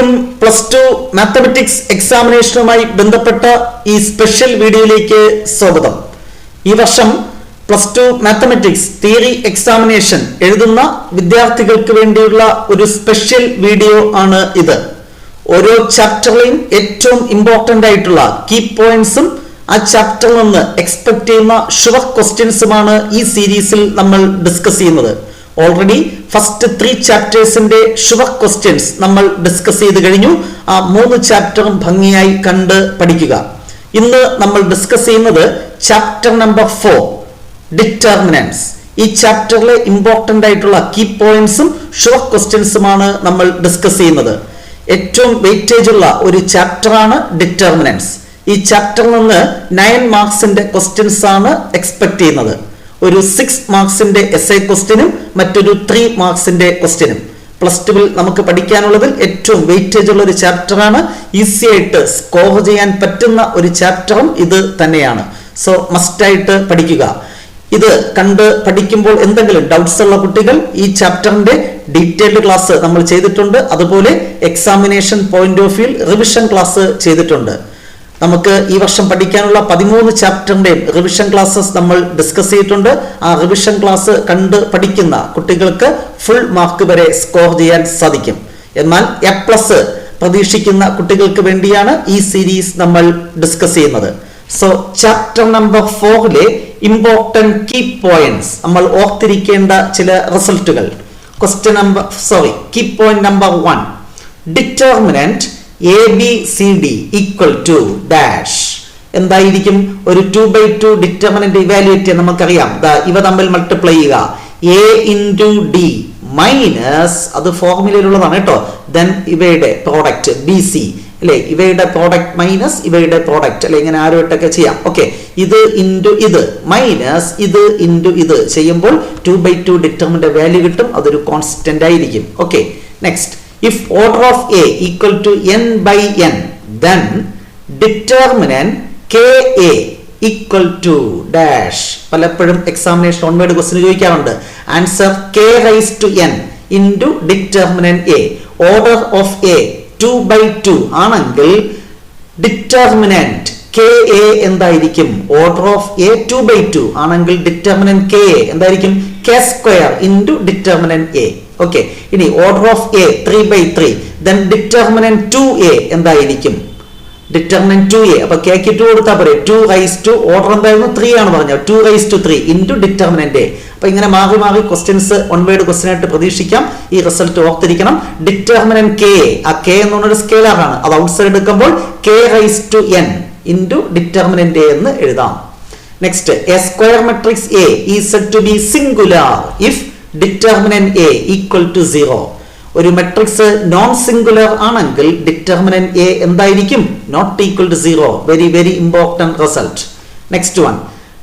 എല്ലാവർക്കും +2 മാത്തമാറ്റിക്സ് എക്സാമിനേഷനുമായി ബന്ധപ്പെട്ട ഈ സ്പെഷ്യൽ വീഡിയോയിലേക്ക് സ്വാഗതം. ഈ വർഷം +2 മാത്തമാറ്റിക്സ് തിയറി എക്സാമിനേഷൻ എഴുതുന്ന വിദ്യാർത്ഥികൾക്ക് വേണ്ടിയുള്ള ഒരു സ്പെഷ്യൽ വീഡിയോ ആണ് ഇത്. ഓരോ ചാപ്റ്ററിലെയും ഏറ്റവും ഇമ്പോർട്ടന്റ് ആയിട്ടുള്ള കീ പോയിന്റ്സും ആ ചാപ്റ്ററിൽ നിന്ന് എക്സ്പെക്ട് ചെയ്യുന്ന ഷുവർ ക്വസ്റ്റ്യൻസുമാണ് ഈ സീരീസിൽ നമ്മൾ ഡിസ്കസ് ചെയ്യുന്നത്. ഓൾറെഡി ഫസ്റ്റ് 3 ചാപ്റ്റേഴ്സിന്റെ ഷുവർ ക്വസ്റ്റ്യൻസ് നമ്മൾ ഡിസ്കസ് ചെയ്ത് കഴിഞ്ഞു. ആ 3 ചാപ്റ്ററും ഭംഗിയായി കണ്ട് പഠിക്കുക. ഇന്ന് നമ്മൾ ഡിസ്കസ് ചെയ്യുന്നത് ചാപ്റ്റർ നമ്പർ 4 ഡിറ്റർമിനൻസ്. ഈ ചാപ്റ്ററിലെ ഇമ്പോർട്ടന്റ് ആയിട്ടുള്ള കീ പോയിന്റ്സും ഷുവർ ക്വസ്റ്റ്യൻസുമാണ് നമ്മൾ ഡിസ്കസ് ചെയ്യുന്നത്. ഏറ്റവും വെയിറ്റേജ് ഉള്ള ഒരു ചാപ്റ്ററാണ് ഡിറ്റർമിനൻസ്. ഈ ചാപ്റ്ററിൽ നിന്ന് 9 മാർക്സിന്റെ ക്വസ്റ്റ്യൻസ് ആണ് എക്സ്പെക്ട് ചെയ്യുന്നത്. ഒരു 6 മാർക്സിന്റെ എസ്എ ക്വസ്റ്റ്യനും മറ്റൊരു 3 മാർക്സിന്റെ ക്വസ്റ്റ്യനും. +2 നമുക്ക് പഠിക്കാനുള്ളതിൽ ഏറ്റവും വെയിറ്റേജ് ഉള്ള ഒരു ചാപ്റ്ററാണ്. ഈസി ആയിട്ട് സ്കോർ ചെയ്യാൻ പറ്റുന്ന ഒരു ചാപ്റ്ററും ഇത് തന്നെയാണ്. സോ മസ്റ്റായിട്ട് പഠിക്കുക. ഇത് കണ്ട് പഠിക്കുമ്പോൾ എന്തെങ്കിലും ഡൗട്ട്സ് ഉള്ള കുട്ടികൾ ഈ ചാപ്റ്ററിന്റെ ഡീറ്റെയിൽഡ് ക്ലാസ് നമ്മൾ ചെയ്തിട്ടുണ്ട്. അതുപോലെ examination point of view revision class ചെയ്തിട്ടുണ്ട്. നമുക്ക് ഈ വർഷം പഠിക്കാനുള്ള 13 ചാപ്റ്ററിന്റെയും റിവിഷൻ ക്ലാസ്സസ് നമ്മൾ ഡിസ്കസ് ചെയ്തിട്ടുണ്ട്. ആ റിവിഷൻ ക്ലാസ് കണ്ട് പഠിക്കുന്ന കുട്ടികൾക്ക് ഫുൾ മാർക്ക് വരെ സ്കോർ ചെയ്യാൻ സാധിക്കും. എന്നാൽ A+ പ്രതീക്ഷിക്കുന്ന കുട്ടികൾക്ക് വേണ്ടിയാണ് ഈ സീരീസ് നമ്മൾ ഡിസ്കസ് ചെയ്യുന്നത്. സോ ചാപ്റ്റർ നമ്പർ 4ലെ ഇമ്പോർട്ടന്റ് കീ പോയിന്റ്സ്, നമ്മൾ ഓർത്തിരിക്കേണ്ട ചില റിസൾട്ടുകൾ. Key point number 1, determinant ABCD equal to dash. എന്തായിരിക്കും? ഒരു 2/2 ഡിറ്റർമിനന്റ് ഇവാലുവേറ്റ് ചെയ്യാൻ നമുക്കറിയാം. ഇവ തമ്മിൽ മൾട്ടിപ്ലൈ ചെയ്യുക. A into D മൈനസ്, അത് ഫോർമുലയിലുള്ളതാണ് കേട്ടോ, ദെൻ ഇവയുടെ പ്രോഡക്റ്റ് BC അല്ലെ, ഇവയുടെ പ്രോഡക്റ്റ് മൈനസ് ഇവയുടെ പ്രോഡക്റ്റ് അല്ലെ, ഇങ്ങനെ ആരോട്ടൊക്കെ ചെയ്യാം. ഓക്കെ, ഇത് ഇൻറ്റു ഇത് മൈനസ് ഇത് ഇൻറ്റു ഇത് ചെയ്യുമ്പോൾ 2/2 ഡിറ്റർമിനന്റ് വാല്യൂ കിട്ടും. അതൊരു കോൺസ്റ്റന്റ് ആയിരിക്കും. Okay, next, if order of A equal to n by n, then determinant KA equal to dash. പലപ്പോഴും എക്സാമിനേഷൻ ഓൺവേർഡ് ക്വസ്റ്റ്യൻ ചോദിക്കാറുണ്ട്. Answer K raised to n into determinant A. Order of A 2/2 ആണെങ്കിൽ determinant KA എന്തായിരിക്കും? Order of A 2/2 ആണെങ്കിൽ determinant KA എന്തായിരിക്കും? K² into determinant A. Okay, ഇനി order of A 3/3, then determinant 2A എന്തായിരിക്കും? Determinant 2A. അപ്പൊ Kക്ക് 2 കൊടുത്താൽ പോരെ. 2 raised to order എന്തായിരുന്നു? 3 ആണ് പറഞ്ഞത്. 2 raised to 3 into determinant A. അപ്പൊ ഇങ്ങനെ മാറി മാറി ക്വസ്റ്റ്യൻസ് ഓൺവേർഡ് ക്വസ്റ്റ്യൻ ആയിട്ട് പ്രതീക്ഷിക്കാം. ഈ റിസൾട്ട് ഓർത്തിരിക്കണം. ഡിറ്റർമിനന്റ് KA, ആ K എന്ന് പറഞ്ഞൊരു സ്കെയിലർ ആണ്. അത് ഔട്ട് സൈഡ് എടുക്കുമ്പോൾ K raised to n into determinant A എന്ന് എഴുതാം. Next, A² matrix A is said to be singular if determinant A equal to 0. ഒരു മെട്രിക്സ് നോൺ സിംഗുലർ ആണെങ്കിൽ ഡിറ്റർമിനന്റ് A എന്തായിരിക്കും? Not equal to 0. Very very important result. Next one,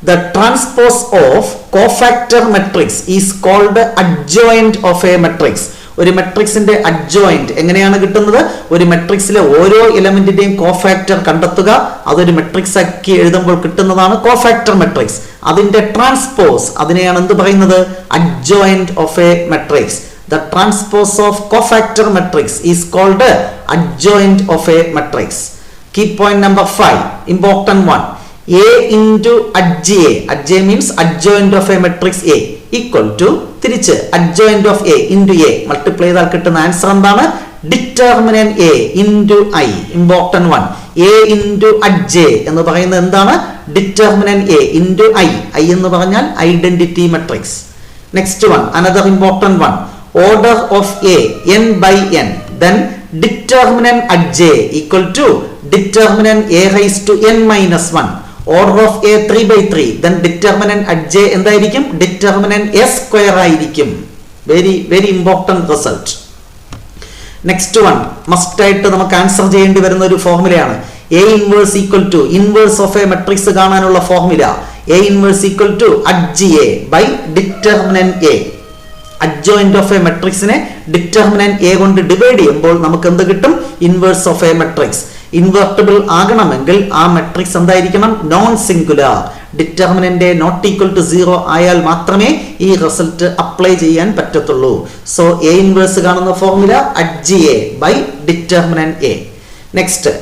the transpose of cofactor matrix is called adjoint of a matrix. ഒരു മെട്രിക്സിന്റെ adjoint എങ്ങനെയാണ് കിട്ടുന്നത്? ഒരു മെട്രിക്സിലെ ഓരോ എലമെന്റിന്റെയും cofactor കണ്ടെത്തുക. അതൊരു മെട്രിക്സ് ആക്കി എഴുതുമ്പോൾ കിട്ടുന്നതാണ് കോഫാക്ടർ മെട്രിക്സ്. അതിന്റെ ട്രാൻസ്പോസ്, അതിനെയാണ് എന്ത് പറയുന്നത്? Adjoint of A matrix. The transpose of cofactor matrix is called adjoint of a matrix. Key point number 5, important one. A into adj. Adj means adjoint of a matrix A equal to, തിരിച്ച് adjoint of A into A multiply ചെയ്താൽ കിട്ടുന്ന answer എന്താണ്? Determinant A into I. Important one. A into adj എന്ന് പറയുന്നത് എന്താണ്? Determinant A into I. I എന്ന് പറഞ്ഞാൽ identity matrix. Next one, another important one. Order of A n by n, then determinant adj equal to determinant A raised to n minus 1. Order of A 3/3, then determinant adj എന്തായിരിക്കും? determinant A² ആയിരിക്കും. Very very important result. Next one, must ആയിട്ട് നമുക്ക് answer ചെയ്യേണ്ടി വരുന്ന ഒരു ഫോർമുലയാണ്. A inverse equal to, inverse of A matrix കാണാനുള്ള formula A inverse equal to adj A by determinant A. Adjoint of A മെട്രിക്സിനെ determinant A കൊണ്ട് divide ചെയ്യുമ്പോൾ നമുക്ക് എന്ത് കിട്ടും? Inverse of A matrix. Invertible ആകണമെങ്കിൽ ആ മെട്രിക്സ് എന്തായിരിക്കണം? Non singular. Determinant not equal to 0 ആയാൽ മാത്രമേ ഈ റിസൾട്ട് അപ്ലൈ ചെയ്യാൻ പറ്റത്തുള്ളൂ. സോ എ ഇൻവേഴ്സ് കാണുന്ന formula adj A by determinant A. Next,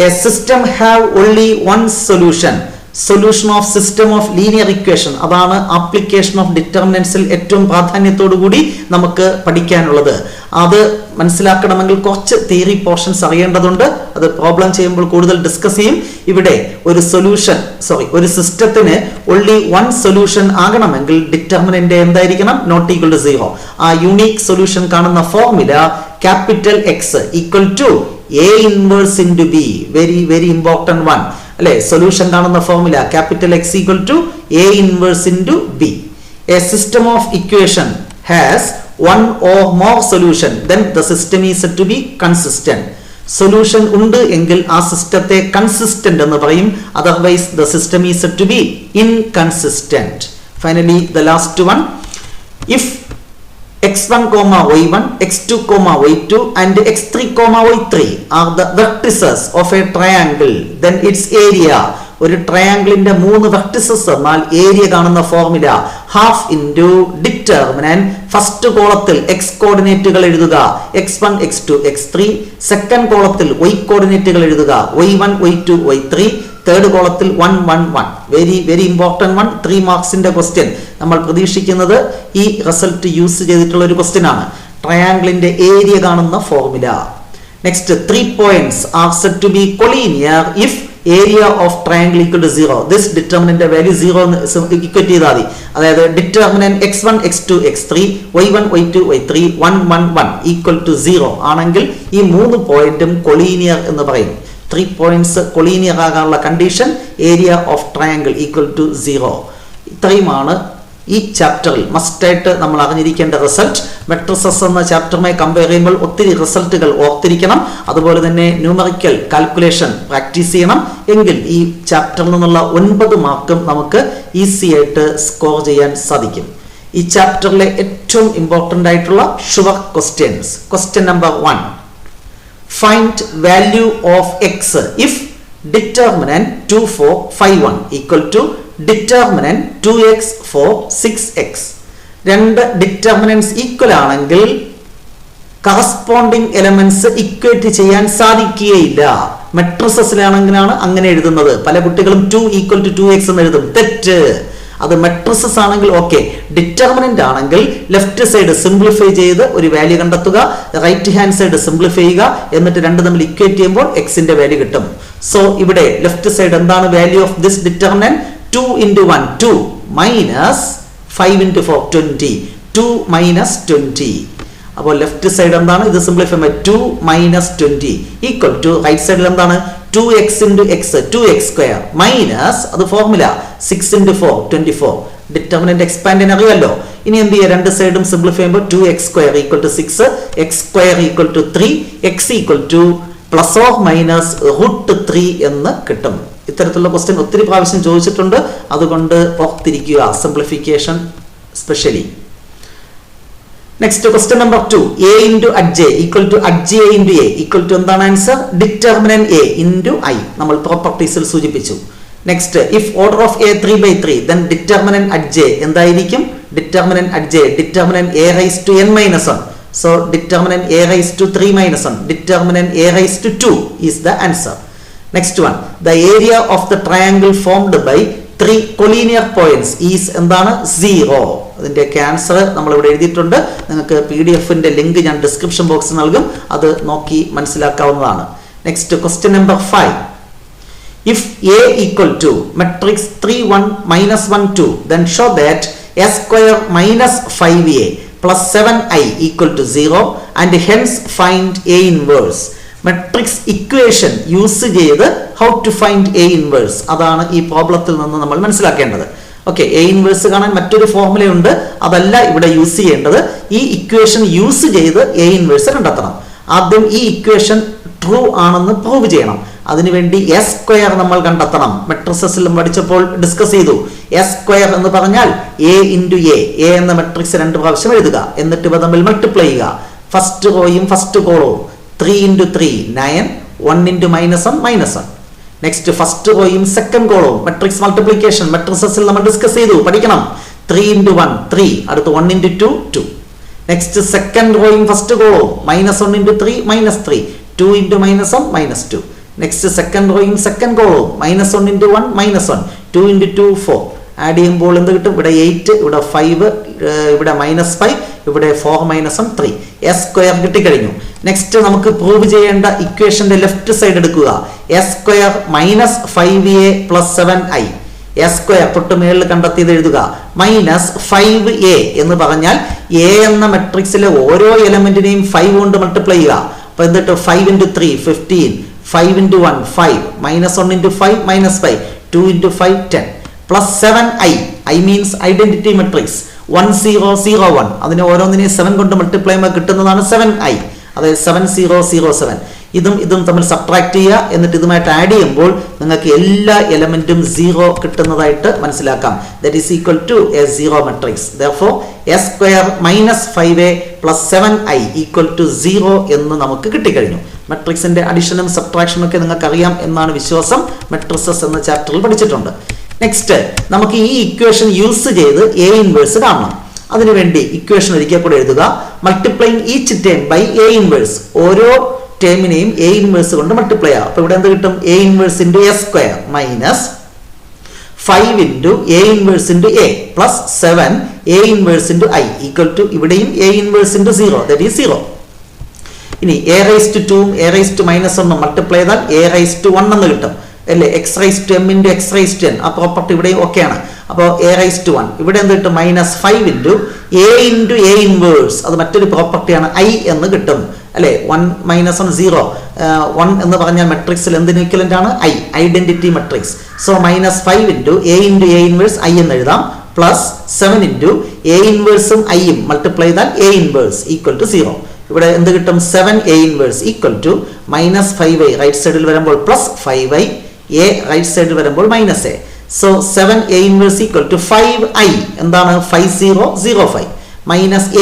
A system have only one solution. Solution of system of linear equation, അതാണ് application of ഡിറ്റർമിനൻസിൽ ഏറ്റവും പ്രാധാന്യത്തോടു കൂടി നമുക്ക് പഠിക്കാനുള്ളത്. അത് മനസ്സിലാക്കണമെങ്കിൽ കുറച്ച് തിയറി പോർഷൻസ് അറിയേണ്ടതുണ്ട്. അത് പ്രോബ്ലം ചെയ്യുമ്പോൾ കൂടുതൽ ഡിസ്കസ് ചെയ്യും. ഇവിടെ ഒരു സിസ്റ്റത്തിന് ഓൺലി വൺ സൊല്യൂഷൻ ആകണമെങ്കിൽ ഡിറ്റർമിനന്റ് എന്തായിരിക്കണം? Not equal to 0. ആ യൂണിക് സൊല്യൂഷൻ കാണുന്ന formula capital X equal to A inverse into B. Very very important one അല്ലെ. സൊല്യൂഷൻ കാണുന്ന formula capital X equal to A inverse into B. A system of equation has one or more solution, then the system is said to be consistent. Solution ഉണ്ട് എങ്കിൽ ആ സിസ്റ്റത്തെ consistent എന്ന് പറയും. Otherwise the system is said to be inconsistent. Finally, the last one, if x1, y1, x2, y2 and x3, y3 are the vertices of a triangle, then its area, ഒരു ട്രയാംഗിളിന്റെ 3 vertices എന്നാൽ area കാണുന്ന formula half into determinant. First കോളത്തിൽ X കോർഡിനേറ്റുകൾ എഴുതുക, x1, x2, x3. Second കോളത്തിൽ y കോർഡിനേറ്റുകൾ എഴുതുക, y1, y2, y3. Third കോളത്തിൽ 1, 1, 1. Very very important one. 3 മാർക്സിന്റെ ക്വസ്റ്റ്യൻ നമ്മൾ പ്രതീക്ഷിക്കുന്നത് ഈ റിസൾട്ട് യൂസ് ചെയ്തിട്ടുള്ള ഒരു ക്വസ്റ്റ്യൻ ആണ്. ട്രയാംഗിളിന്റെ ഏരിയ കാണുന്ന formula. Next, 3 points are said to be collinear if area of triangle equal to 0. This determinant value 0 equate ചെയ്താൽ മതി. അതായത് determinant x1, x2, x3, y1, y2, y3, 1, 1, 1 equal to 0 ആണെങ്കിൽ ഈ 3 പോയിന്റും കൊളീനിയർ എന്ന് പറയും. 3 points കൊളീനിയർ ആകാനുള്ള condition area of triangle equal to 0. ഇത്രയുമാണ് ഈ ചാപ്റ്ററിൽ മസ്റ്റായിട്ട് നമ്മൾ അറിഞ്ഞിരിക്കേണ്ട റിസൾട്ട്. മെട്രിസസ് എന്ന ചാപ്റ്ററുമായി കമ്പയർ ചെയ്യുമ്പോൾ ഒത്തിരി റിസൾട്ടുകൾ ഓർത്തിരിക്കണം. അതുപോലെ തന്നെ ന്യൂമറിക്കൽ കാൽക്കുലേഷൻ പ്രാക്ടീസ് ചെയ്യണം. എങ്കിൽ ഈ ചാപ്റ്ററിൽ നിന്നുള്ള 9 മാർക്കും നമുക്ക് ഈസി ആയിട്ട് സ്കോർ ചെയ്യാൻ സാധിക്കും. ഈ ചാപ്റ്ററിലെ ഏറ്റവും ഇമ്പോർട്ടൻ്റ് ആയിട്ടുള്ള sure questions. Question number 1, find value of X if determinant 2, 4, 5, 1 equal to determinant 2x, 4, 6x. രണ്ട് ഡിറ്റർമിനൻസ് ഈക്വൽ ആണെങ്കിൽ കറസ്പോണ്ടിങ് എലമെന്റ്സ് ഇക്വേറ്റ് ചെയ്യാൻ സാധിക്കുകയില്ല. മെട്രിസസിലാണെങ്കിലാണ് അങ്ങനെ എഴുതുന്നത്. പല കുട്ടികളും 2 ഈക്വൽ ടു 2x എന്ന് എഴുതും. തെറ്റ്. അത് മെട്രിസസ് ആണെങ്കിൽ ഓക്കെ. ഡിറ്റർമിനന്റ് ആണെങ്കിൽ ലെഫ്റ്റ് സൈഡ് സിംപ്ലിഫൈ ചെയ്ത് ഒരു വാല്യൂ കണ്ടെത്തുക, റൈറ്റ് ഹാൻഡ് സൈഡ് സിംപ്ലിഫൈ ചെയ്യുക, എന്നിട്ട് രണ്ട് തമ്മിൽ ഇക്വേറ്റ് ചെയ്യുമ്പോൾ എക്സിന്റെ വാല്യൂ കിട്ടും. സോ ഇവിടെ ലെഫ്റ്റ് സൈഡ് എന്താണ് value of this determinant? 2 into 1, 2 minus 5 into 4, 20. 2 minus 20. അപ്പോൾ ലെഫ്റ്റ് സൈഡ് എന്താണ്? ഇത് സിംപ്ലിഫൈ ചെയ്യുമ്പോൾ 2 minus 20 ഈക്വൽ ടു റൈറ്റ് സൈഡിൽ എന്താണ്? 2x into x, 2x square minus അത് ഫോർമുല 6 into 4, 24. ഡിറ്റർമിനന്റ് എക്സ്പാൻഡ് അറിയാമല്ലോ. ഇനി എന്ത് ചെയ്യുക? രണ്ട് സൈഡും സിംപ്ലിഫൈ ചെയ്യുമ്പോൾ 2x square equal to 6, x square equal to 3, x equal to plus or minus √3 എന്ന് കിട്ടും. ഇത്തരത്തിലുള്ള ക്വസ്റ്റ്യൻ ഒത്തിരി പ്രാവശ്യം ചോദിച്ചിട്ടുണ്ട്. അതുകൊണ്ട് ഓർത്തിരിക്കുക simplification specially. Next question number 2, a into adj equal to adj a into a equal to എന്താണ് answer? Determinant a into i. നമ്മൾ പ്രോപ്പർട്ടീസിൽ സൂചിപ്പിച്ചു. Next, if order of a 3/3 then determinant adj എന്തായിരിക്കും? Determinant adj determinant a raised to n minus 1. So determinant a raised to 3 minus 1, determinant a raised to 2 is the answer. Next one, the area of the triangle formed by 3 collinear points is എന്താണ്? 0. അതിന്റെ answer നമ്മൾ ഇവിടെ എഴുതിയിട്ടുണ്ട്. നിങ്ങൾക്ക് PDF-ന്റെ link ഞാൻ description ബോക്സിൽ നൽകും. അത് നോക്കി മനസ്സിലാക്കാവുന്നതാണ്. Next question number 5, if a equal to matrix 3, 1, minus 1, 2 then show that a square minus 5a plus 7i equal to 0 and hence find a inverse. Matrix equation use ചെയ്ത് how to find A inverse, അതാണ് ഈ പ്രോബ്ലത്തിൽ നിന്ന് നമ്മൾ മനസ്സിലാക്കേണ്ടത്. Okay, A inverse കാണാൻ മറ്റൊരു ഫോർമുലയുണ്ട്, അതല്ല ഇവിടെ യൂസ് ചെയ്യേണ്ടത്. ഈ ഇക്വേഷൻ യൂസ് ചെയ്ത് എ ഇൻവേഴ്സ് കണ്ടെത്തണം. ആദ്യം ഈ ഇക്വേഷൻ ട്രൂ ആണെന്ന് പ്രൂവ് ചെയ്യണം. അതിനുവേണ്ടി എസ് സ്ക്വയർ നമ്മൾ കണ്ടെത്തണം. മെട്രിക്സിലും പഠിച്ചപ്പോൾ ഡിസ്കസ് ചെയ്തു. എസ് സ്ക്വയർ എന്ന് പറഞ്ഞാൽ എ ഇൻറ്റു എ എന്ന മെട്രിക്സ് 2 പ്രാവശ്യം എഴുതുക, എന്നിട്ട് ഇവ തമ്മിൽ മൾട്ടിപ്ലൈ ചെയ്യുക. ഫസ്റ്റ് റോയും ഫസ്റ്റ് കോളവും 3 into 3 9, 1 into -1 -1. നെക്സ്റ്റ് ഫസ്റ്റ് റോയും സെക്കൻഡ് കോളവും മെട്രിക്സ് മൾട്ടിപ്ലിക്കേഷൻ മെട്രിസസിൽ നമ്മൾ ഡിസ്കസ് ചെയ്തു, പഠിക്കണം. 3 into 1 3, അടുത്ത് 1 into 2 2. നെക്സ്റ്റ് സെക്കൻഡ് റോയും ഫസ്റ്റ് കോളവും -1 into 3 -3, 2 into -1 -2. നെക്സ്റ്റ് സെക്കൻഡ് റോയും സെക്കൻഡ് കോളവും -1 into 1 -1, 2 into 2 4. ആഡ് ചെയ്യുമ്പോൾ എന്ത് കിട്ടും? ഇവിടെ 8, ഇവിടെ 5, ഇവിടെ -5, ഇവിടെ 4 -1 3. s സ്ക്വയർ കിട്ടിക്കഴിഞ്ഞു. നെക്സ്റ്റ് നമുക്ക് പ്രൂവ് ചെയ്യേണ്ട ഇക്വേഷന്റെ ലെഫ്റ്റ് സൈഡ് എടുക്കുക. s square -5a + 7i. s square തൊട്ട് മേളിൽ കണ്ടെത്തിയത് എഴുതുക. -5a എന്ന് പറഞ്ഞാൽ a എന്ന മെട്രിക്സിലെ ഓരോ എലമെന്റിനെയും 5 കൊണ്ട് മൾട്ടിപ്ലൈ ചെയ്യുക. അപ്പൊ എന്നിട്ട് 5 into 3 15, 5 into 1 5, -1 into 5 -5, 2 into 5 10, plus 7i. i means identity matrix 1 0 0 1. അതിനെ ഓരോന്നിനെയും 7 കൊണ്ട് മൾട്ടിപ്ലൈ ചെയ്യുമ്പോൾ കിട്ടുന്നതാണ് 7i. അതായത് 7 0 0 7. ഇതും തമ്മിൽ സബ്ട്രാക്ട് ചെയ്യുക. എന്നിട്ട് ഇതുമായിട്ട് ആഡ് ചെയ്യുമ്പോൾ നിങ്ങൾക്ക് എല്ലാ എലമെന്റും 0 കിട്ടുന്നതായിട്ട് മനസ്സിലാക്കാം. That is equal to a 0 matrix. therefore s square -5a + 7i = 0 എന്ന് നമുക്ക് കിട്ടിക്കഴിഞ്ഞു. മെട്രിക്സിന്റെ അഡിഷനും സബ്ട്രാക്ഷനും ഒക്കെ നിങ്ങൾക്ക് അറിയാം എന്നാണ് വിശ്വാസം. മെട്രിസസ് എന്ന ചാപ്റ്ററിൽ പഠിച്ചിട്ടുണ്ട്. നെക്സ്റ്റ് നമുക്ക് ഈ ഇക്വേഷൻ യൂസ് ചെയ്ത് a ഇൻവേഴ്സ് കാണണം. അതിനുവേണ്ടി ഇക്വേഷൻ ഒരിക്കൽ കൂടെ എഴുതുക. Multiplying each term by a inverse. ഓരോ ടേമിനെയും a ഇൻവേഴ്സ് കൊണ്ട് മൾട്ടിപ്ലൈ ചെയ്യാം. അപ്പോൾ ഇവിടെ എന്ത് കിട്ടും? a inverse into s square -5 into a inverse into a plus 7 a inverse into i = ഇവിടെയും a inverse into 0, that is 0. ഇനി a raised to 2 a raised to -1 multiply ചെയ്താൽ a raised to 1 എന്ന് കിട്ടും അല്ലേ? x raised to m into x raised to n. ആ property ഇവിടെയും ഓക്കെയാണ്. അപ്പോൾ a raised to 1 ഇവിടെ എന്ത് കിട്ടും? -5 into a ഇൻവേഴ്സ്. അത് മറ്റൊരു പ്രോപ്പർട്ടിയാണ്, i എന്ന് കിട്ടും അല്ലെ? 1 -1 0. 1 എന്ന് പറഞ്ഞാൽ മെട്രിക്സിൽ എന്തിന് ഈക്വലന്റ് ആണ്? i, identity matrix. So -5 into a inverse i എന്ന് എഴുതാം, പ്ലസ് 7 into a ഇൻവേഴ്സും i യും മൾട്ടിപ്ലൈ ചെയ്താൽ a ഇൻവേഴ്സ് = 0. ഇവിടെ എന്ത് കിട്ടും? 7a ഇൻവേഴ്സ് = -5i റൈറ്റ് സൈഡിൽ വരുമ്പോൾ പ്ലസ് 5i, a റൈറ്റ് സൈഡിൽ വരുമ്പോൾ -a. So 7a inverse = 5i. എന്താണ്? 5005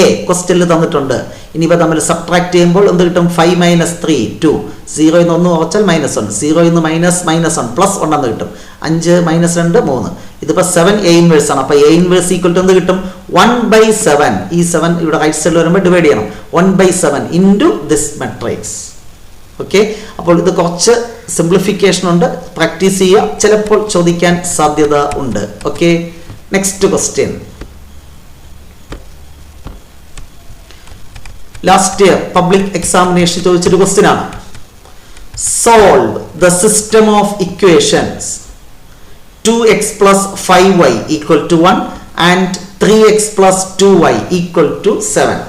-a ക്വസ്റ്റ്യനിൽ തന്നിട്ടുണ്ട്. ഇനി ഇവ തമ്മിൽ സബ്ട്രാക്ട് ചെയ്യുമ്പോൾ എന്ത് കിട്ടും? 5 - 3 2. 0 ന്ന് 1 കുറച്ചാൽ -1, 0 ന്ന് -1 പ്ലസ് 1 എന്ന് കിട്ടും. 5 - 2 3. ഇതിപ്പോ 7a ഇൻവേഴ്സ് ആണ്. അപ്പൊ a ഇൻവേഴ്സ് എന്ത് കിട്ടും? 1/7. ഈ 7 ഇവിടെ റൈറ്റ് സൈഡിൽ വരുമ്പോൾ ഡിവൈഡ് ചെയ്യണം. 1/7 into this matrix. ഓക്കെ, അപ്പോൾ ഇത് കുറച്ച് സിംപ്ലിഫിക്കേഷൻ ഉണ്ട്, പ്രാക്ടീസ് ചെയ്യുക. ചിലപ്പോൾ ചോദിക്കാൻ സാധ്യത ഉണ്ട്. Okay, next question. Last year public examination ചോദിച്ചൊരു ക്വസ്റ്റ്യൻ ആണ്. Solve the system of equations 2x + 5y = 1 and 3x + 2y = 7.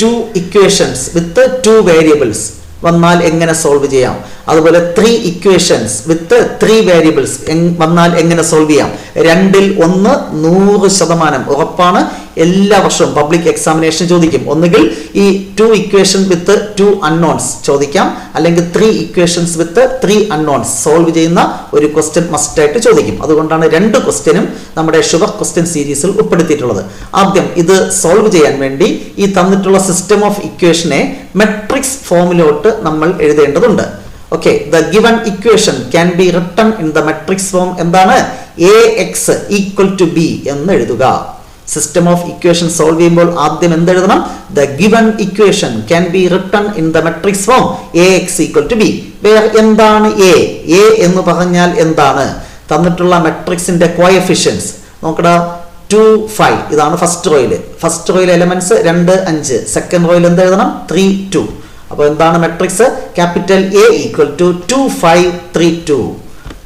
2 equations with 2 variables വന്നാൽ എങ്ങനെ സോൾവ് ചെയ്യാം? അതുപോലെ 3 ഇക്വേഷൻസ് വിത്ത് 3 വേരിയബിൾസ് വന്നാൽ എങ്ങനെ സോൾവ് ചെയ്യാം? 2ൽ 1 100% ഉറപ്പാണ്. എല്ലാ വർഷവും പബ്ലിക് എക്സാമിനേഷൻ ചോദിക്കും. ഒന്നുകിൽ ഈ 2 ഇക്വേഷൻ വിത്ത് 2 അൺനോൺസ് ചോദിക്കാം, അല്ലെങ്കിൽ 3 ഇക്വേഷൻസ് വിത്ത് 3 അൺനോൺസ് സോൾവ് ചെയ്യുന്ന ഒരു ക്വസ്റ്റ്യൻ മസ്റ്റ് ആയിട്ട് ചോദിക്കും. അതുകൊണ്ടാണ് 2 ക്വസ്റ്റ്യനും നമ്മുടെ ഷുവർ ക്വസ്റ്റ്യൻ സീരീസിൽ ഉൾപ്പെടുത്തിയിട്ടുള്ളത്. ആദ്യം ഇത് സോൾവ് ചെയ്യാൻ വേണ്ടി ഈ തന്നിട്ടുള്ള സിസ്റ്റം ഓഫ് ഇക്വേഷനെ മെട്രിക്സ് ഫോമിലോട്ട് നമ്മൾ എഴുതേണ്ടതുണ്ട്. Okay, the given equation can be written in the matrix form. എന്താണ്? ax = b എന്ന് എഴുതുക. സിസ്റ്റം ഓഫ് ഇക്വേഷൻ സോൾവ് ചെയ്യുമ്പോൾ ആദ്യം എന്തെഴുതണം? The given equation can be written in the matrix form ax = b. വേറെ എന്താണ് a? a എന്ന് പറഞ്ഞാൽ എന്താണ്? തന്നിട്ടുള്ള മെട്രിക്സിന്റെ കോഎഫിഷ്യൻസ് നോക്കടാ. 2 5 ഇതാണ് ഫസ്റ്റ് റോയിൽ എലമെന്റ്സ് 2 5. സെക്കൻഡ് റോയിൽ എന്ത് എഴുതണം? 3 2. അപ്പോൾ എന്താണ് matrix? Capital A = 2 5 3 2.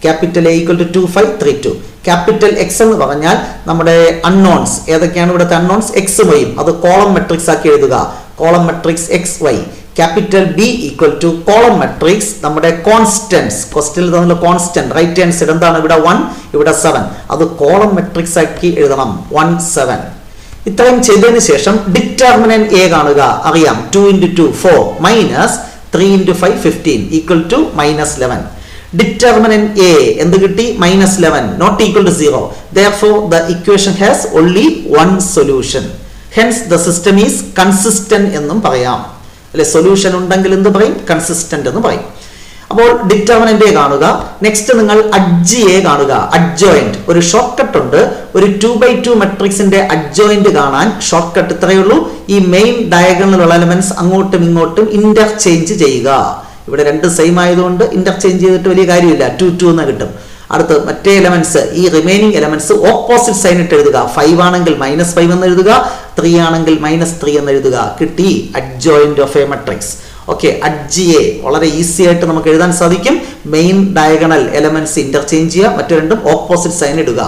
Capital A = 2 5 3 2. Capital X എന്ന് പറഞ്ഞാൽ നമ്മുടെ അൺനോൺസ്. ഏതൊക്കെയാണ് ഇവിടുത്തെ അൺനോൺസ്? x y. അത് കോളം മെട്രിക്സ് ആക്കി എഴുതുക. Column matrix x y. Capital B = column matrix നമ്മുടെ കോൺസ്റ്റന്റ്സ്. ക്വസ്റ്റ്യനിൽ തന്നുള്ള കോൺസ്റ്റന്റ് റൈറ്റ് ഹാൻഡ് സൈഡ് എന്താണ്? ഇവിടെ 1 ഇവിടെ 7. അത് കോളം മെട്രിക്സ് ആക്കി എഴുതണം. 1 7. ഇത്രയും ചെയ്തതിന് ശേഷം ഡിറ്റർമിനന്റ് a കാണുക. അറിയാം 2 × 2 4 -3 × 5 15 = -11. Determinant A എന്ത് കിട്ടി? -11 not equal to 0. Therefore the equation has only one solution. Hence the system is consistent എന്നും പറയാം. അല്ലെ, സൊല്യൂഷൻ ഉണ്ടെങ്കിൽ എന്ത് പറയും? കൺസിസ്റ്റന്റ് എന്ന് പറയും. അപ്പോൾ ഡിറ്റർമിനന്റ് എ കാണുക. നെക്സ്റ്റ് നിങ്ങൾ അഡ്ജ് എ കാണുക. അഡ്ജോയിന്റ് ഒരു ഷോർട്ട് കട്ട് ഉണ്ട്. ഒരു 2x2 മെട്രിക്സിന്റെ അഡ്ജോയിന്റ് കാണാൻ ഷോർട്ട് കട്ട് ഇത്രയേ ഉള്ളൂ. ഈ മെയിൻ ഡയഗണലുള്ള എലമെന്റ്സ് അങ്ങോട്ടും ഇങ്ങോട്ടും ഇന്റർചേഞ്ച് ചെയ്യുക. ഇവിടെ രണ്ട് സെയിം ആയതുകൊണ്ട് ഇന്റർചേഞ്ച് ചെയ്തിട്ട് വലിയ കാര്യമില്ല. 2 2 എന്ന് കിട്ടും. അടുത്ത് മറ്റേ എലമെന്റ്സ്, ഈ റിമൈനിങ് എലമെന്റ്സ് ഓപ്പോസിറ്റ് സൈൻ ഇട്ട് എഴുതുക. 5 ആണെങ്കിൽ -5 എന്ന് എഴുതുക, 3 ആണെങ്കിൽ -3 എന്ന് എഴുതുക. കിട്ടി adjoint of A matrix. Okay, adj A വളരെ ഈസി ആയിട്ട് നമുക്ക് എഴുതാൻ സാധിക്കും. മെയിൻ ഡയഗണൽ എലമെന്റ്സ് ഇന്റർചേഞ്ച് ചെയ്യുക, മറ്റു രണ്ടും ഓപ്പോസിറ്റ് സൈൻ ഇടുക.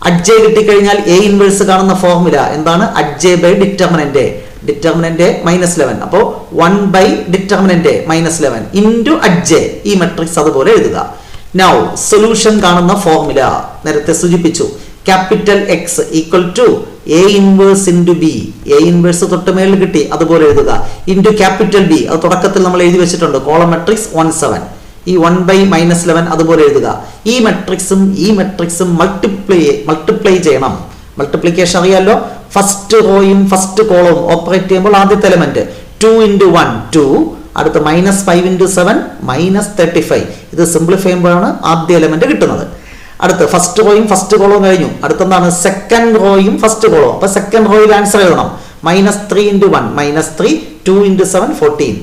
അഡ്ജ് എ കിട്ടിക്കഴിഞ്ഞാൽ എ ഇൻവേഴ്സ് കാണുന്ന ഫോർമുല എന്താണ്? Adj A by determinant A. Determinant A -11, അപ്പോൾ 1 by determinant A -11 into adj A. ഈ മെട്രിക്സ് അതുപോലെ എഴുതുക. നൗ സൊല്യൂഷൻ കാണുന്ന ഫോർമുല നേരത്തെ സൂചിപ്പിച്ചു. Capital X equal to A inverse into B. A inverse തൊട്ട് മേളിൽ കിട്ടി, അതുപോലെ എഴുതുക. ഇൻറ്റു ക്യാപിറ്റൽ ബി, അത് തുടക്കത്തിൽ നമ്മൾ എഴുതി വെച്ചിട്ടുണ്ട്. Column matrix 1 7. ഈ 1 ബൈ -11 അതുപോലെ എഴുതുക. ഈ മെട്രിക്സും മൾട്ടിപ്ലൈ ചെയ്യണം. മൾട്ടിപ്ലിക്കേഷൻ അറിയാലോ. ഫസ്റ്റ് റോയും ഫസ്റ്റ് കോളവും ഓപ്പറേറ്റ് ചെയ്യുമ്പോൾ ആദ്യത്തെ എലമെന്റ് 2 × 1 2, അടുത്ത് -5 × 7 -35. ഇത് സിംപ്ലിഫൈ ചെയ്യുമ്പോഴാണ് ആദ്യ എലമെന്റ് കിട്ടുന്നത്. അടുത്ത് ഫസ്റ്റ് റോയും ഫസ്റ്റ് കോളവും കഴിഞ്ഞു. അടുത്തെന്താണ്? സെക്കൻഡ് റോയും ഫസ്റ്റ് കോളവും. അപ്പൊ സെക്കൻഡ് റോയിൽ ആൻസർ എഴുതണം. -3 × 1 -3, 2 × 7 14.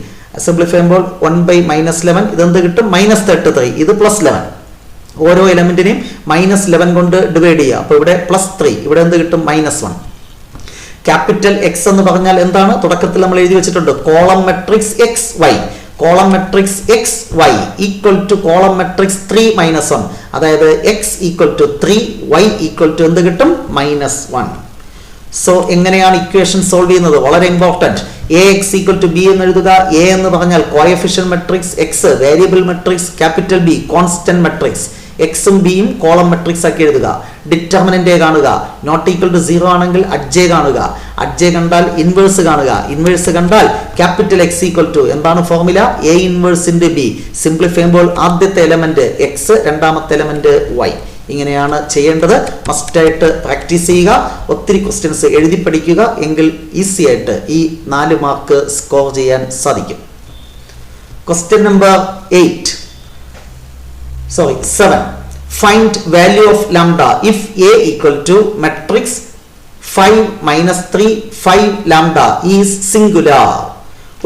സിംപ്ലിഫൈ ചെയ്യുമ്പോൾ 1 ബൈ -11 ഇതെന്ത് കിട്ടും? -33. ഇത് +11. ഓരോ എലമെന്റിനെയും -11 കൊണ്ട് ഡിവൈഡ് ചെയ്യുക. അപ്പൊ ഇവിടെ +3, ഇവിടെ എന്ത് കിട്ടും? -1. ക്യാപിറ്റൽ എക്സ് എന്ന് പറഞ്ഞാൽ എന്താണ്? തുടക്കത്തിൽ നമ്മൾ എഴുതി വെച്ചിട്ടുണ്ട്. Column matrix X Y. Column matrix X Y equal to column matrix 3 - 1. അതായത് X equal to 3, Y equal to എന്ത് കിട്ടും? -1. സോ എങ്ങനെയാണ് ഇക്വേഷൻ സോൾവ് ചെയ്യുന്നത്? വളരെ important. A X equal to B എന്ന് എഴുതുക. എ എന്ന് പറഞ്ഞാൽ coefficient matrix, X variable matrix, capital B constant matrix. എക്സും ബിയും കോളം മെട്രിക്സ് ആക്കി എഴുതുക. ഡിറ്റർമിനന്റ് എ കാണുക. നോട്ട് ഈക്വൽ ടു 0 ആണെങ്കിൽ അഡ്ജ് എ കാണുക. അഡ്ജ് എ കണ്ടാൽ ഇൻവേഴ്സ് കാണുക. ഇൻവേഴ്സ് കണ്ടാൽ ക്യാപിറ്റൽ എക്സ് ഈക്വൽ ടു എന്താണ് formula? A inverse into B. Simplify ചെയ്യുമ്പോൾ ആദ്യത്തെ എലമെന്റ് എക്സ്, രണ്ടാമത്തെ എലമെന്റ് വൈ. ഇങ്ങനെയാണ് ചെയ്യേണ്ടത്. മസ്റ്റായിട്ട് പ്രാക്ടീസ് ചെയ്യുക. ഒത്തിരി ക്വസ്റ്റ്യൻസ് എഴുതി പഠിക്കുക. എങ്കിൽ ഈസി ആയിട്ട് ഈ 4 മാർക്ക് സ്കോർ ചെയ്യാൻ സാധിക്കും. Question number 7. Find value of lambda if A equal to matrix 5 - 3 5 lambda is singular.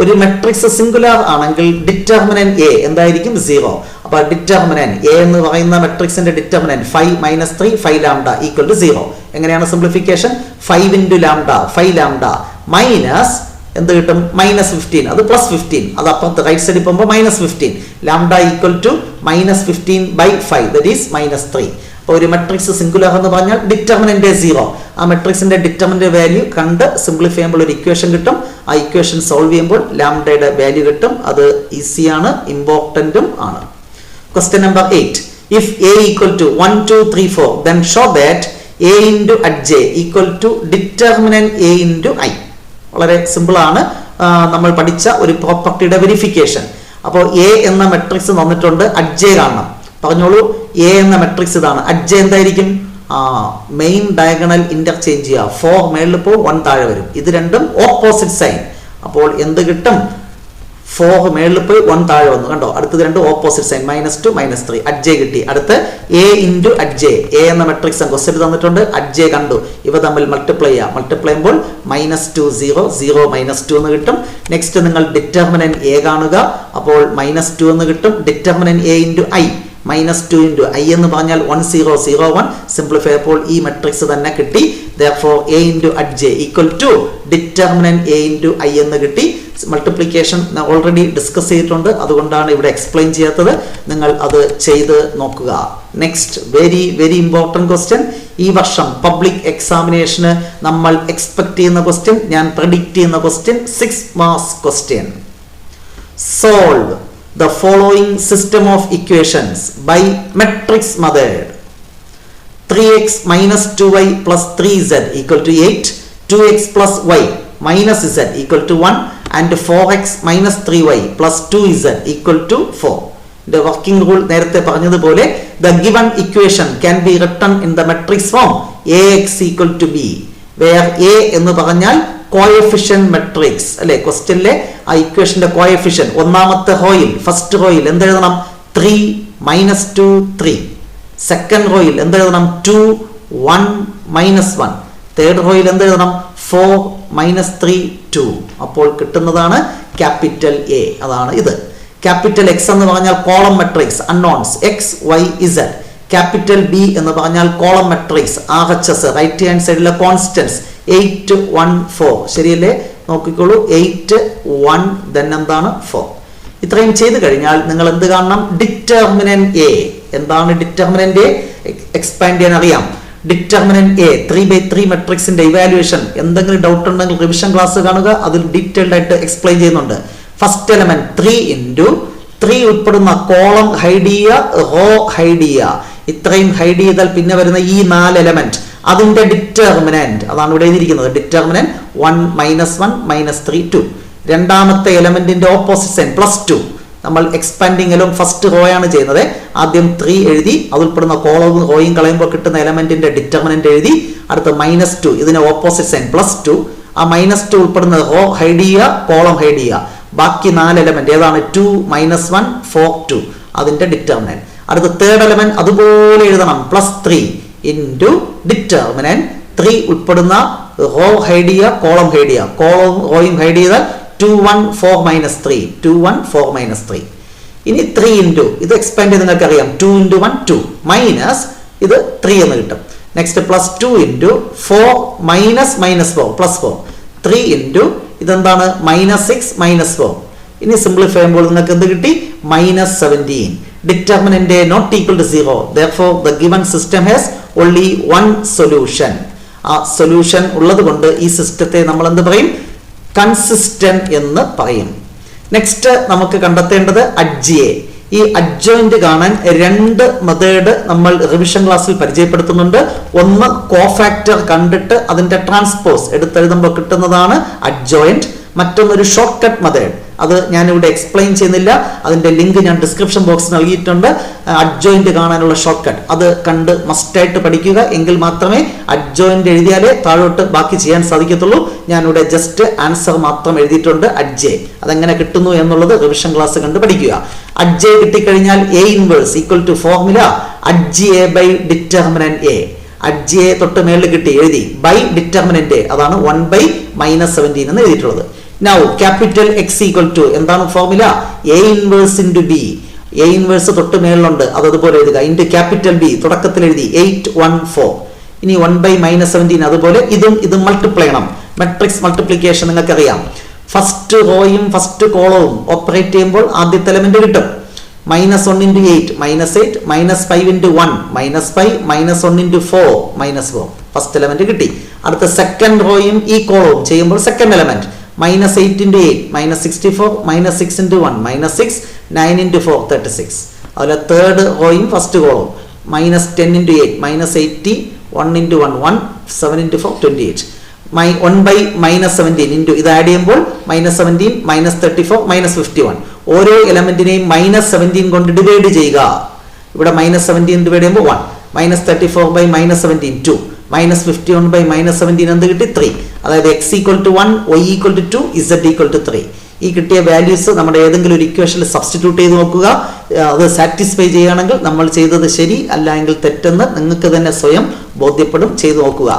ഒരു മെട്രിക്സ് സിംഗുലാർ ആണെങ്കിൽ ഡിറ്റർമിനന്റ് എ എന്തായിരിക്കും? 0. അപ്പൊ ഡിറ്റർമിനന്റ് എ എന്ന് പറയുന്ന മെട്രിക്സിന്റെ ഡിറ്റർമിനന്റ് 5 - 3 5 ലാംഡ ഈക്വൽ ടു 0. എങ്ങനെയാണ് സിംപ്ലിഫിക്കേഷൻ? 5 × ലാംഡ 5 ലാംഡ മൈനസ് എന്ത് കിട്ടും? -15. അത് +15. അത് അപ്പുറത്ത് റൈറ്റ് സൈഡിൽ പോകുമ്പോൾ -15. Lambda equal to -15 by 5, that is -3. അപ്പോൾ ഒരു മെട്രിക്സ് സിംഗുലാർ എന്ന് പറഞ്ഞാൽ ഡിറ്റർമിനന്റ് 0. ആ മെട്രിക്സിന്റെ ഡിറ്റർമിനന്റ് വാല്യൂ കണ്ട് സിംപ്ലിഫൈ ചെയ്യുമ്പോൾ ഒരു ഇക്വേഷൻ കിട്ടും. ആ ഇക്വേഷൻ സോൾവ് ചെയ്യുമ്പോൾ ലാംഡയുടെ വാല്യൂ കിട്ടും. അത് ഈസിയാണ്, ഇമ്പോർട്ടന്റും ആണ്. Question number 8. If A equal to 1 2 3 4, then show that A into adj equal to determinant A into I. വളരെ സിമ്പിൾ ആണ്. നമ്മൾ പഠിച്ച ഒരു പ്രോപ്പർട്ടിയുടെ വെരിഫിക്കേഷൻ. അപ്പോൾ എ എന്ന മെട്രിക്സ് തന്നിട്ടുണ്ട്, അഡ്ജെ കാണണം. പറഞ്ഞോളൂ, എ എന്ന മെട്രിക്സ് ഇതാണ്. അഡ്ജെ എന്തായിരിക്കും? മെയിൻ ഡയഗണൽ ഇന്റർചേഞ്ച് ചെയ്യുക. 4 മേളിൽ പോകും, 1 താഴെ വരും. ഇത് രണ്ടും ഓപ്പോസിറ്റ് സൈൻ. അപ്പോൾ എന്ത് കിട്ടും? 4 മേളിൽ പോയി 1 താഴെ വന്നു. കണ്ടോ? അടുത്തത് രണ്ടും ഓപ്പോസിറ്റ് സൈൻ. -2 -3. അഡ്ജെ കിട്ടി. അടുത്ത് എ ഇൻറ്റു അഡ്ജെ. എ എന്ന മെട്രിക്സ് ക്വസ്റ്റ്യൻ തന്നിട്ടുണ്ട്, അഡ്ജെ കണ്ടു. ഇവ തമ്മിൽ മൾട്ടിപ്ലൈ ചെയ്യാം. മൾട്ടിപ്ലൈ ചെയ്യുമ്പോൾ -2 0 0 -2 എന്ന് കിട്ടും. നെക്സ്റ്റ് നിങ്ങൾ ഡിറ്റർമിനന്റ് എ കാണുക. അപ്പോൾ -2 എന്ന് കിട്ടും. Determinant A into I, -2 into I എന്ന് പറഞ്ഞാൽ 1 0 0 1. സിംപ്ലിഫൈ അപ്പോൾ ഈ മെട്രിക്സ് തന്നെ കിട്ടി. therefore a into adj equal to determinant a into I എന്ന് കിട്ടി. മൾട്ടിപ്ലിക്കേഷൻ ഓൾറെഡി ഡിസ്കസ് ചെയ്തിട്ടുണ്ട്, അതുകൊണ്ടാണ് ഇവിടെ എക്സ്പ്ലെയിൻ ചെയ്യാത്തത്. നിങ്ങൾ അത് ചെയ്ത് നോക്കുക. Next very very important question. ഈ വർഷം പബ്ലിക് എക്സാമിനേഷന് നമ്മൾ എക്സ്പെക്ട് ചെയ്യുന്ന ക്വസ്റ്റ്യൻ, ഞാൻ പ്രെഡിക്റ്റ് ചെയ്യുന്ന question 6 marks question. Solve the following system of equations by matrix method. 3x minus 2y plus 3z equal to 8, 2x plus y minus z equal to 1 and 4x minus 3y plus 2z equal to 4. The working rule നേരത്തെ പറഞ്ഞതുപോലെ the given equation can be written in the matrix form ax equal to b, where a എന്ന് പറഞ്ഞാൽ coefficient matrix അല്ലെ, ക്വസ്റ്റ്യനിലെ ആ ഇക്വേഷന്റെ coefficient ഒന്നാമത്തെ റോയിൽ first റോയിൽ എന്തെഴുതണം? 3 -2 3. Second റോയിൽ എന്തെഴുതണം? 2 1 -1. Third റോയിൽ എന്തെഴുതണം? 4 -3 2. അപ്പോൾ കിട്ടുന്നതാണ് ക്യാപിറ്റൽ എ. അതാണ് ഇത്. ക്യാപിറ്റൽ എക്സ് എന്ന് പറഞ്ഞാൽ column matrix unknowns X Y Z. Capital B എന്ന് പറഞ്ഞാൽ column matrix RHS, right hand സൈഡിലെ കോൺസ്റ്റൻസ് 8 1 4. ശരിയല്ലേ? നോക്കിക്കോളൂ, 8 1 then എന്താണ് 4. ഇത്രയും ചെയ്തു കഴിഞ്ഞാൽ നിങ്ങൾ എന്ത് കാണണം? Determinant A. എന്താണ് ഡിറ്റർമിനന്റ് എ? എക്സ്പാൻഡ് ചെയ്യാൻ അറിയാം. ഡിറ്റർമിനന്റ് എ 3/3 മെട്രിക്സിന്റെ ഇവാലുവേഷൻ. എന്തെങ്കിലും ഡൗട്ട് ഉണ്ടെങ്കിൽ റിവിഷൻ ക്ലാസ് കാണുക, അതിൽ ഡീറ്റെയിൽഡ് ആയിട്ട് എക്സ്പ്ലെയിൻ ചെയ്യുന്നുണ്ട്. ഫസ്റ്റ് എലമെന്റ് 3 × 3 ഉൾപ്പെടുന്ന കോളം ഹൈഡ് ചെയ്യുക, റോ ഹൈഡ് ചെയ്യുക. ഇത്രയും ഹൈഡ് ചെയ്താൽ പിന്നെ വരുന്ന ഈ 4 എലമെന്റ് അതിന്റെ ഡിറ്റർമിനന്റ് അതാണ് ഇവിടെ എഴുതിയിരിക്കുന്നത്. ഡിറ്റർമിനന്റ് 1 -1 -3 2. രണ്ടാമത്തെ എലമെന്റിന്റെ ഓപ്പോസിറ്റ് സൈൻ +2. നമ്മൾ എക്സ്പാൻഡിങ് എലോങ് ഫസ്റ്റ് റോ ആണ് ചെയ്യുന്നത്. ആദ്യം 3 എഴുതി, അത് ഉൾപ്പെടുന്ന കോളവും റോയും കളയുമ്പോൾ കിട്ടുന്ന എലമെന്റിന്റെ ഡിറ്റർമിനന്റ് എഴുതി. അടുത്ത -2, ഇതിന്റെ ഓപ്പോസിറ്റ് സൈൻ +2. ആ -2 ഉൾപ്പെടുന്ന റോ ഹൈഡ് ചെയ്യുക, കോളം ഹൈഡ് ചെയ്യുക. ബാക്കി 4 എലമെന്റ് ഏതാണ്? 2 -1 4 2, അതിന്റെ ഡിറ്റർമിനന്റ്. അടുത്ത തേർഡ് എലമെന്റ് അതുപോലെ എഴുതണം, +3 × ഡിറ്റർമിനന്റ് 3 ഉൾപ്പെടുന്ന റോ ഹൈഡ് ചെയ്യുക, കോളം ഹൈഡ് ചെയ്യുക. കോളവും റോയും ഹൈഡ് ചെയ്താൽ 2 1 4 -3 2 1 4 -3. ഇനി 3 × ഇത് എക്സ്പാൻഡ് ചെയ്ത് നിങ്ങൾക്ക് അറിയാം. 2 × 1 2 മൈനസ് ഇത് 3 എന്ന് കിട്ടും. നെക്സ്റ്റ് +2 × 4 -4 +4. 3 × ഇതെന്താണ്? -6 -4. ഇനി സിംപ്ലിഫൈ ചെയ്യുമ്പോൾ നിങ്ങൾക്ക് എന്ത് കിട്ടി? -17. Determinant not equal to 0. therefore the given system has only one solution. ആ സൊല്യൂഷൻ ഉള്ളത് കൊണ്ട് ഈ സിസ്റ്റത്തെ നമ്മൾ എന്ത് പറയും? കൺസിസ്റ്റന്റ് എന്ന് പറയും. നെക്സ്റ്റ് നമുക്ക് കണ്ടെത്തേണ്ടത് അഡ്ജിയെ. ഈ അഡ്ജോയിന്റ് കാണാൻ 2 മെത്തേഡ് നമ്മൾ റിവിഷൻ ക്ലാസ്സിൽ പരിചയപ്പെടുത്തുന്നുണ്ട്. ഒന്ന് കോഫാക്ടർ കണ്ടിട്ട് അതിന്റെ ട്രാൻസ്പോസ് എടുത്തെഴുതുമ്പോൾ കിട്ടുന്നതാണ് അഡ്ജോയിന്റ്. മറ്റൊന്നൊരു ഷോർട്ട് കട്ട് മെത്തേഡ്. അത് ഞാനിവിടെ എക്സ്പ്ലെയിൻ ചെയ്യുന്നില്ല, അതിന്റെ ലിങ്ക് ഞാൻ ഡിസ്ക്രിപ്ഷൻ ബോക്സിൽ നൽകിയിട്ടുണ്ട്. അഡ്ജോയിന്റ് കാണാനുള്ള ഷോർട്ട് കട്ട് അത് കണ്ട് മസ്റ്റായിട്ട് പഠിക്കുക. എങ്കിൽ മാത്രമേ അഡ്ജോയിന്റ് എഴുതിയാലേ താഴോട്ട് ബാക്കി ചെയ്യാൻ സാധിക്കത്തുള്ളൂ. ഞാനിവിടെ ജസ്റ്റ് ആൻസർ മാത്രം എഴുതിയിട്ടുണ്ട്. അഡ്ജെ അതെങ്ങനെ കിട്ടുന്നു എന്നുള്ളത് റിവിഷൻ ക്ലാസ് കണ്ട് പഠിക്കുക. അഡ്ജെ കിട്ടിക്കഴിഞ്ഞാൽ A inverse equal to formula അഡ്ജിയെ ബൈ ഡിറ്റർമിനന്റ് എ. അഡ്ജിയെ തൊട്ട് മേളിൽ കിട്ടി എഴുതി ബൈ ഡിറ്റർമിനന്റ് എ, അതാണ് 1 -17 എന്ന് എഴുതിയിട്ടുള്ളത്. Now capital X equal to എന്താണ് formula? A inverse × B. A inverse തൊട്ട് മേളിലുണ്ട്, അതുപോലെ എഴുതുക. ഇൻറ്റു ക്യാപിറ്റൽ B തുടക്കത്തിൽ എഴുതി 8 1 4. ഇനി 1 -17 അതുപോലെ ഇതും മൾട്ടിപ്ലൈ ചെയ്യണം. മെട്രിക്സ് മൾട്ടിപ്ലിക്കേഷൻ നിങ്ങൾക്ക് അറിയാം. ഫസ്റ്റ് റോയും ഫസ്റ്റ് കോളവും ഓപ്പറേറ്റ് ചെയ്യുമ്പോൾ ആദ്യത്തെ എലമെന്റ് കിട്ടും. -1 × 8 -8 -5 × 1 -5 -1 × 4 -4. ഫസ്റ്റ് എലമെന്റ് കിട്ടി. അടുത്ത സെക്കൻഡ് റോയും ഈ കോളവും ചെയ്യുമ്പോൾ സെക്കൻഡ് എലമെന്റ് -8 × 8 -64 -6 × 1 -6 9 × 4 36. അതുപോലെ തേർഡ് റോയും ഫസ്റ്റ് കോളവും -10 × 8 -80 1 × 1 1 7 × 4 28. 1 -17 ഇൻറ്റു ഇത് ആഡ് ചെയ്യുമ്പോൾ -17 -34 -51. ഓരോ എലമെന്റിനെയും -17 കൊണ്ട് ഡിവൈഡ് ചെയ്യുക. ഇവിടെ -17 ഡിവൈഡ് ചെയ്യുമ്പോൾ 1 -34 -17 2 -51 -17 എന്ത് കിട്ടി? 3. അതായത് x = 1 y = 2 z = 3. ഈ കിട്ടിയ വാല്യൂസ് നമ്മുടെ ഏതെങ്കിലും ഒരു ഇക്വേഷനിൽ സബ്സ്റ്റിറ്റ്യൂട്ട് ചെയ്ത് നോക്കുക. അത് സാറ്റിസ്ഫൈ ചെയ്യുകയാണെങ്കിൽ നമ്മൾ ചെയ്തത് ശരി, അല്ല എങ്കിൽ തെറ്റെന്ന് നിങ്ങൾക്ക് തന്നെ സ്വയം ബോധ്യപ്പെടും. ചെയ്ത് നോക്കുക.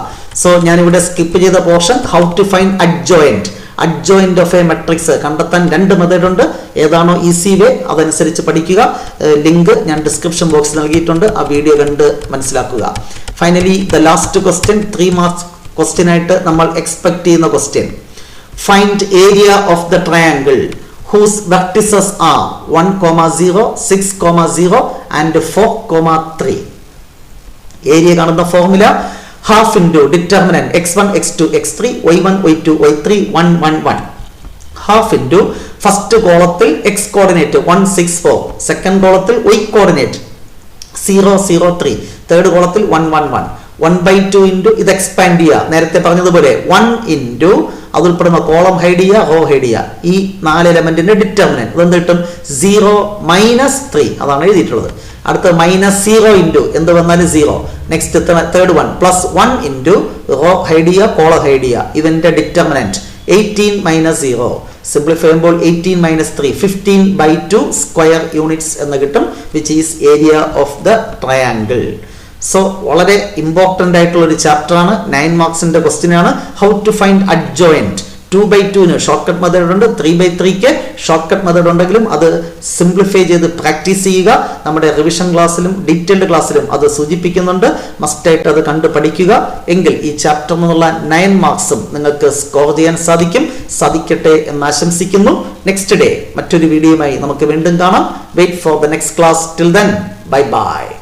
സോ ഞാനിവിടെ സ്കിപ്പ് ചെയ്ത portion how to find adjoint of A matrix കണ്ടെത്താൻ 2 മെത്തേഡ് ഉണ്ട്. ഏതാണോ ഈസി വേ അതനുസരിച്ച് പഠിക്കുക. ലിങ്ക് ഞാൻ ഡിസ്ക്രിപ്ഷൻ ബോക്സിൽ നൽകിയിട്ടുണ്ട്, ആ വീഡിയോ കണ്ട് മനസ്സിലാക്കുക. Finally the last question 3 marks question ആയിട്ട് നമ്മൾ എക്സ്പെക്ട് ചെയ്യുന്ന question. Find area of the triangle whose vertices are 1, 0, 6, 0 and 4, 3. Area കാണുന്ന formula half into determinant x1 x2 x3 y1 y2 y3 1 1 1. half into first കോളത്തിൽ x coordinate 1 6 4, second കോളത്തിൽ y coordinate 0 0 3, third കോളത്തിൽ 1 1 1. 1/2 into ഇത് expand ചെയ്യുക. നേരത്തെ പറഞ്ഞതുപോലെ 1 into അത് ഉൾപ്പെടുന്ന കോളം ഹൈഡ് ചെയ്യുക, റോ ഹൈഡ് ചെയ്യുക. ഈ 4 എലമെന്റിന്റെ ഡിറ്റർമിനന്റ് അതെന്ത് കിട്ടും? 0 - 3 അതാണ് എഴുതിയിട്ടുള്ളത്. അടുത്ത -0 ഇൻറ്റു എന്ത് വന്നാലും 0. Next third one +1 into row ഹൈഡിയ കോള ഹൈഡിയ ഇതിന്റെ ഡിറ്റർമിനന്റ് 18 - 0. സിംപ്ലിഫൈ ചെയ്യുമ്പോൾ 18 - 3 15/2 സ്ക്വയർ യൂണിറ്റ്സ് എന്ന് കിട്ടും, which is area of the triangle. So വളരെ ഇമ്പോർട്ടൻ്റ് ആയിട്ടുള്ള ഒരു ചാപ്റ്റർ ആണ്. 9 മാർക്സിന്റെ ക്വസ്റ്റ്യൻ ആണ്. How to find adjoint. 2/2 shortcut method ഉണ്ട്, 3/3 ഷോർട്ട് കട്ട് മെത്തേഡ് ഉണ്ടെങ്കിലും അത് സിംപ്ലിഫൈ ചെയ്ത് പ്രാക്ടീസ് ചെയ്യുക. നമ്മുടെ റിവിഷൻ ക്ലാസ്സിലും ഡീറ്റെയിൽഡ് ക്ലാസ്സിലും അത് സൂചിപ്പിക്കുന്നുണ്ട്. മസ്റ്റായിട്ട് അത് കണ്ടു പഠിക്കുക. എങ്കിൽ ഈ ചാപ്റ്റർ നിന്നുള്ള 9 മാർക്സും നിങ്ങൾക്ക് സ്കോർ ചെയ്യാൻ സാധിക്കട്ടെ എന്ന് ആശംസിക്കുന്നു. നെക്സ്റ്റ് ഡേ മറ്റൊരു വീഡിയോയുമായി നമുക്ക് വീണ്ടും കാണാം. Wait for the next class. Till then, bye by.